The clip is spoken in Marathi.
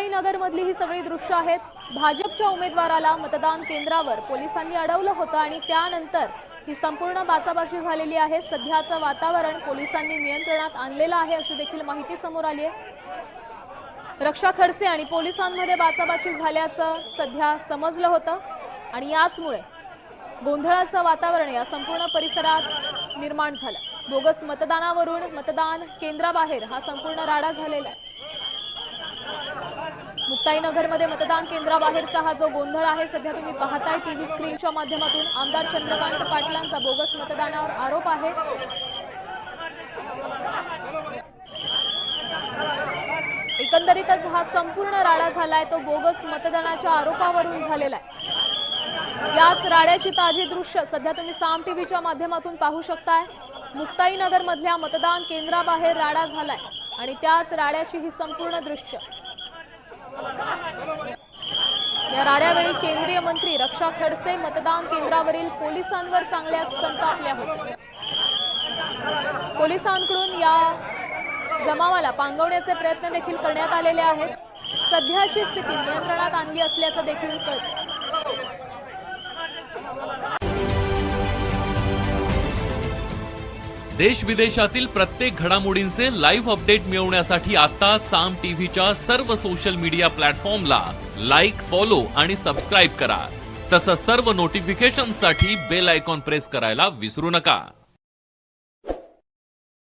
मुक्ताईनगर मधली ही सगळी दृश्य आहेत। भाजपच्या उमेदवाराला मतदान केंद्रावर पोलिसांनी अडवलं होतं आणि त्यानंतर ही संपूर्ण बाचाबाची झालेली आहे। सध्याचं वातावरण पोलिसांनी नियंत्रणात आणलेलं आहे अशी देखील माहिती समोर आली आहे। रक्षा खडसे आणि पोलिसांमध्ये बाचाबाची झाल्याचं सध्या समजलं होतं आणि याचमुळे गोंधळाचं वातावरण या संपूर्ण परिसरात निर्माण झालं। बोगस मतदानावरून मतदान केंद्राबाहेर हा संपूर्ण राडा झालेला आहे। मुक्ताईनगरमध्ये मतदान केंद्राबाहेरचा हा जो गोंधळ आहे सध्या तुम्ही पाहताय टीव्ही स्क्रीनच्या माध्यमातून, आमदार चंद्रकांत पाटलांचा बोगस मतदानावर आरोप आहे। एकंदरीतच हा संपूर्ण राडा झालाय तो बोगस मतदानाच्या आरोपावरून झालेला आहे। याच राड्याची ताजी दृश्य सध्या तुम्ही साम टीव्हीच्या माध्यमातून पाहू शकताय। मुक्ताईनगर मधल्या मतदान केंद्राबाहेर राडा झालाय आणि त्याच राड्याची ही संपूर्ण दृश्य। या राड्यावेळी केंद्रीय मंत्री रक्षा खडसे मतदान केंद्रावरील पोलिसांवर चांगल्या संतापल्या होत्या। पोलिसांकडून या जमावाला पांगवण्याचे प्रयत्न देखील करण्यात आलेले आहेत। सध्याची स्थिती नियंत्रणात आणली असल्याचं देखील कळतं। देश विदेशातील प्रत्येक घडामोडींचे लाईव्ह अपडेट मिळवण्यासाठी आता साम टीव्हीच्या सर्व सोशल मीडिया प्लॅटफॉर्मला लाईक, फॉलो आणि सबस्क्राईब करा। तसंच सर्व नोटिफिकेशनसाठी बेल आयकॉन प्रेस करायला विसरू नका।